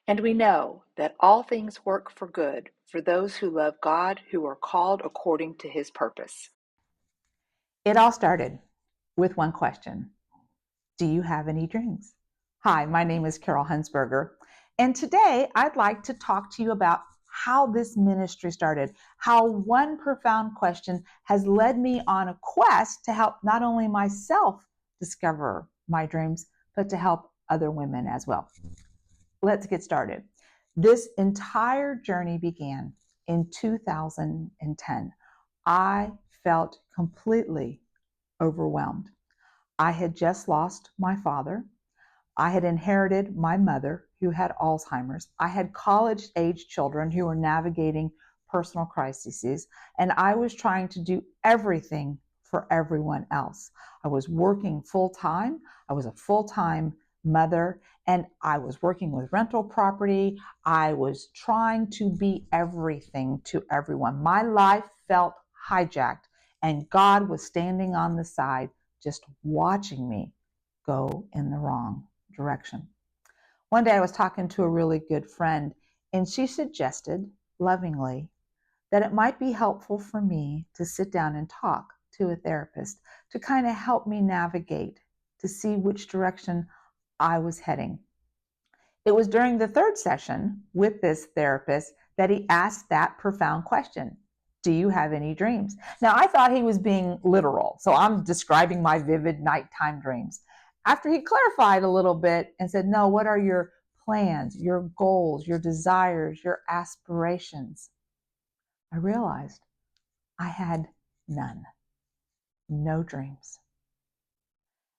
And we know that all things work for good for those who love God, who are called according to his purpose. It all started with one question. Do you have any dreams? Hi, my name is Carol Hunsberger, and today I'd like to talk to you about how this ministry started, how one profound question has led me on a quest to help not only myself discover my dreams, but to help other women as well. Let's get started. This entire journey began in 2010. I felt completely overwhelmed. I had just lost my father. I had inherited my mother who had Alzheimer's. I had college-age children who were navigating personal crises, and I was trying to do everything for everyone else. I was working full-time. I was a full-time mother, and I was working with rental property. I was trying to be everything to everyone. My life felt hijacked, and God was standing on the side just watching me go in the wrong direction. One day I was talking to a really good friend, and she suggested lovingly that it might be helpful for me to sit down and talk to a therapist to kind of help me navigate, to see which direction I was heading. It was during the third session with this therapist that he asked that profound question. Do you have any dreams? Now, I thought he was being literal, so I'm describing my vivid nighttime dreams. After he clarified a little bit and said, no, what are your plans, your goals, your desires, your aspirations? I realized I had none, no dreams.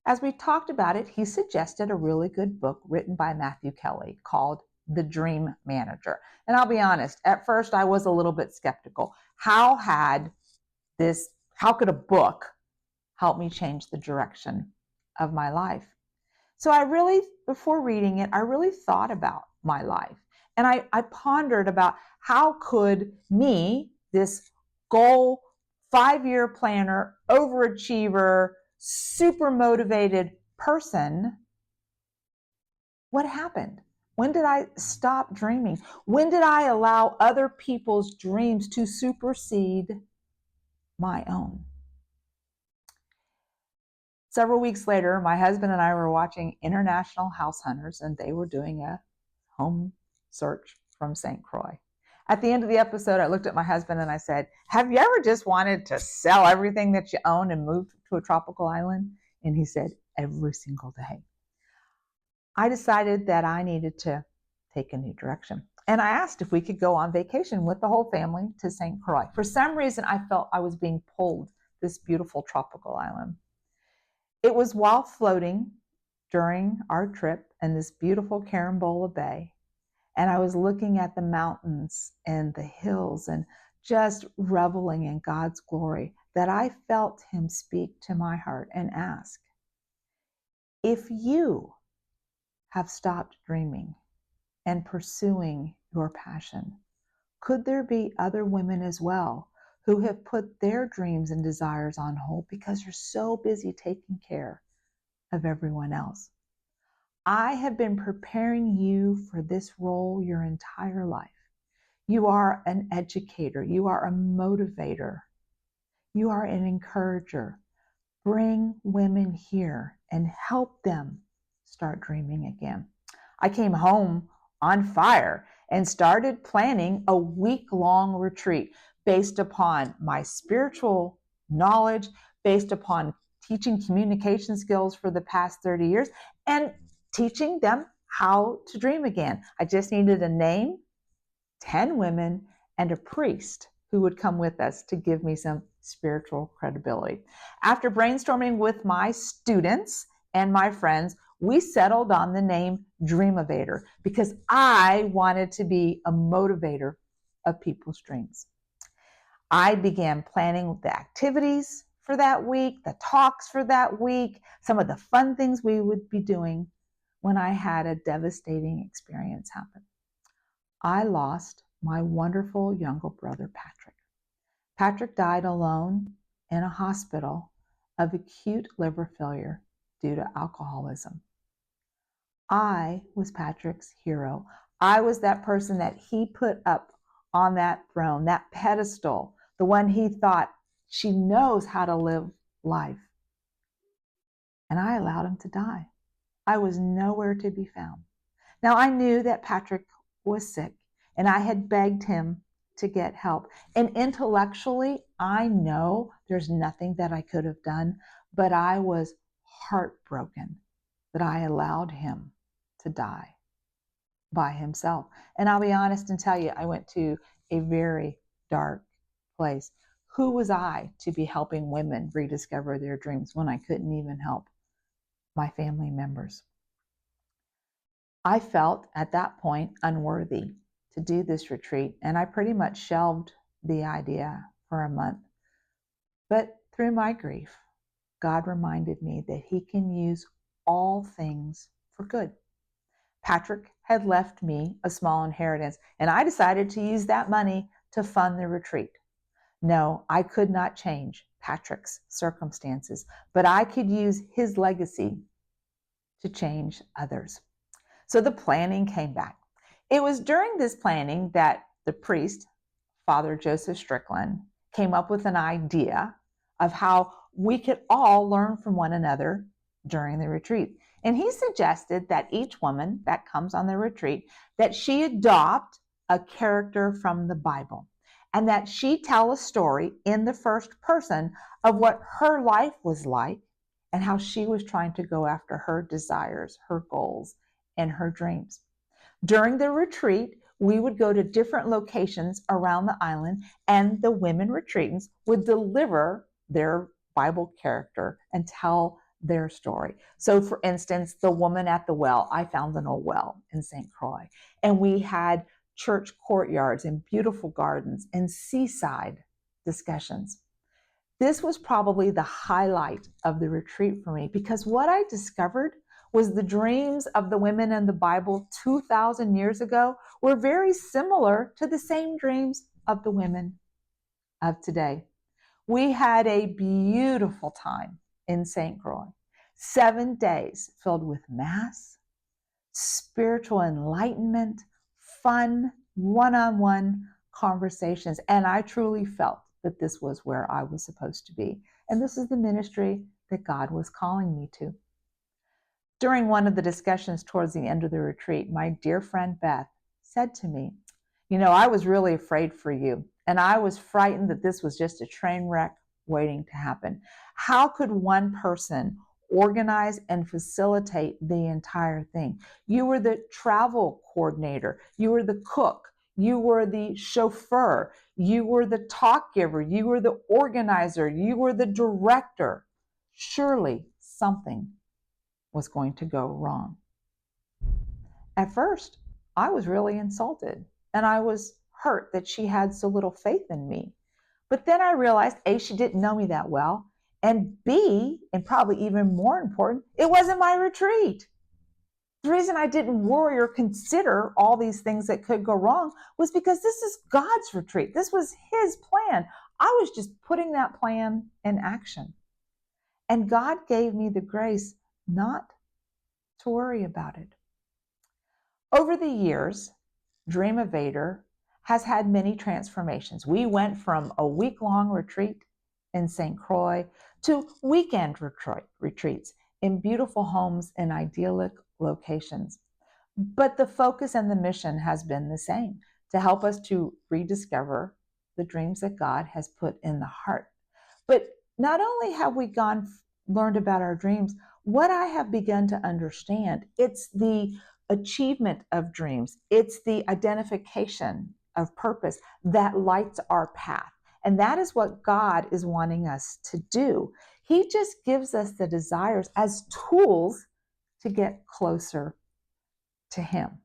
As we talked about it, he suggested a really good book written by Matthew Kelly called The Dream Manager. And I'll be honest, at first I was a little bit skeptical. How could a book help me change the direction of my life? So before reading it, I really thought about my life. And I pondered about how could me, this goal, 5-year planner, overachiever, super motivated person, what happened? When did I stop dreaming? When did I allow other people's dreams to supersede my own? Several weeks later, my husband and I were watching International House Hunters, and they were doing a home search from St. Croix. At the end of the episode, I looked at my husband and I said, have you ever just wanted to sell everything that you own and move to a tropical island? And he said, every single day. I decided that I needed to take a new direction. And I asked if we could go on vacation with the whole family to St. Croix. For some reason, I felt I was being pulled this beautiful tropical island. It was while floating during our trip in this beautiful Carambola Bay, and I was looking at the mountains and the hills and just reveling in God's glory that I felt him speak to my heart and ask, if you have stopped dreaming and pursuing your passion, could there be other women as well who have put their dreams and desires on hold because you're so busy taking care of everyone else? I have been preparing you for this role your entire life. You are an educator. You are a motivator. You are an encourager. Bring women here and help them start dreaming again. I came home on fire and started planning a week-long retreat based upon my spiritual knowledge, based upon teaching communication skills for the past 30 years, and teaching them how to dream again. I just needed a name, 10 women, and a priest who would come with us to give me some spiritual credibility. After brainstorming with my students and my friends, we settled on the name Dreamovator because I wanted to be a motivator of people's dreams. I began planning the activities for that week, the talks for that week, some of the fun things we would be doing when I had a devastating experience happen. I lost my wonderful younger brother, Patrick. Patrick died alone in a hospital of acute liver failure due to alcoholism. I was Patrick's hero. I was that person that he put up on that throne, that pedestal, the one he thought, she knows how to live life. And I allowed him to die. I was nowhere to be found. Now, I knew that Patrick was sick, and I had begged him to get help. And intellectually, I know there's nothing that I could have done, but I was heartbroken that I allowed him to die by himself. And I'll be honest and tell you, I went to a very dark place. Who was I to be helping women rediscover their dreams when I couldn't even help my family members? I felt at that point unworthy to do this retreat, and I pretty much shelved the idea for a month. But through my grief, God reminded me that he can use all things for good. Patrick had left me a small inheritance, and I decided to use that money to fund the retreat. No, I could not change Patrick's circumstances, but I could use his legacy to change others. So the planning came back. It was during this planning that the priest, Father Joseph Strickland, came up with an idea of how we could all learn from one another during the retreat. And he suggested that each woman that comes on the retreat, that she adopt a character from the Bible and that she tell a story in the first person of what her life was like and how she was trying to go after her desires, her goals, and her dreams. During the retreat, we would go to different locations around the island, and the women retreatants would deliver their Bible character and tell their story. So for instance, the woman at the well, I found an old well in St. Croix, and we had church courtyards and beautiful gardens and seaside discussions. This was probably the highlight of the retreat for me, because what I discovered was the dreams of the women in the Bible 2,000 years ago were very similar to the same dreams of the women of today. We had a beautiful time in St. Croix, 7 days filled with Mass, spiritual enlightenment, fun, one-on-one conversations, and I truly felt that this was where I was supposed to be. And this is the ministry that God was calling me to. During one of the discussions towards the end of the retreat, my dear friend Beth said to me, I was really afraid for you, and I was frightened that this was just a train wreck waiting to happen. How could one person organize and facilitate the entire thing? You were the travel coordinator, you were the cook, you were the chauffeur, you were the talk giver, you were the organizer, you were the director. Surely something was going to go wrong. At first, I was really insulted, and I was hurt that she had so little faith in me. But then I realized, A, she didn't know me that well, and B, and probably even more important, it wasn't my retreat. The reason I didn't worry or consider all these things that could go wrong was because this is God's retreat. This was his plan. I was just putting that plan in action. And God gave me the grace not to worry about it. Over the years, Dream Evader has had many transformations. We went from a week-long retreat in St. Croix to weekend retreats in beautiful homes in idyllic locations. But the focus and the mission has been the same, to help us to rediscover the dreams that God has put in the heart. But not only have we learned about our dreams, what I have begun to understand, it's the achievement of dreams. It's the identification of purpose that lights our path. And that is what God is wanting us to do. He just gives us the desires as tools to get closer to him.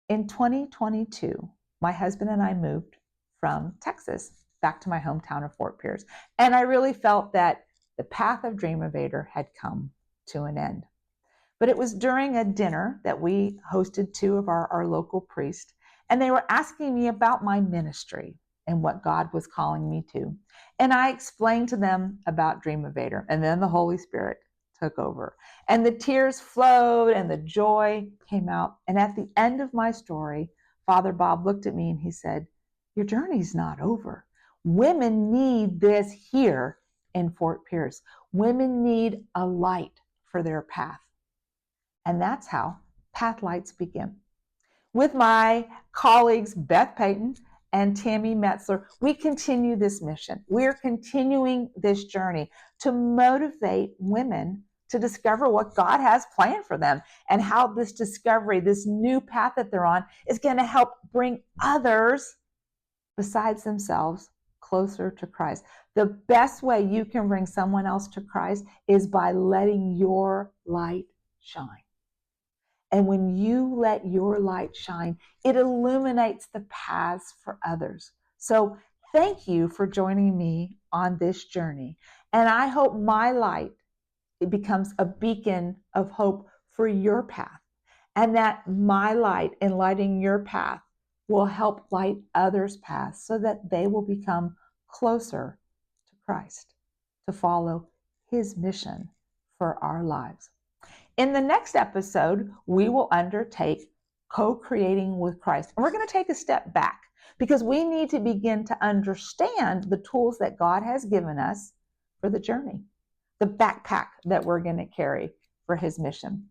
In 2022, my husband and I moved from Texas back to my hometown of Fort Pierce. And I really felt that the path of Dream Evader had come to an end. But it was during a dinner that we hosted two of our local priests, and they were asking me about my ministry and what God was calling me to. And I explained to them about Dream Evader, and then the Holy Spirit took over. And the tears flowed and the joy came out. And at the end of my story, Father Bob looked at me and he said, your journey's not over. Women need this here in Fort Pierce. Women need a light for their path. And that's how Pathlights begin. With my colleagues, Beth Payton and Tammy Metzler, we continue this mission. We're continuing this journey to motivate women to discover what God has planned for them and how this discovery, this new path that they're on, is going to help bring others besides themselves closer to Christ. The best way you can bring someone else to Christ is by letting your light shine. And when you let your light shine, it illuminates the paths for others. So thank you for joining me on this journey. And I hope my light, it becomes a beacon of hope for your path. And that my light in lighting your path will help light others' paths so that they will become closer to Christ, to follow his mission for our lives. In the next episode, we will undertake co-creating with Christ. And we're going to take a step back because we need to begin to understand the tools that God has given us for the journey, the backpack that we're going to carry for his mission.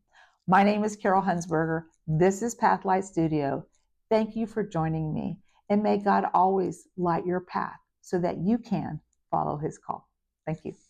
My name is Carol Hunsberger. This is Pathlights Studio. Thank you for joining me. And may God always light your path so that you can follow his call. Thank you.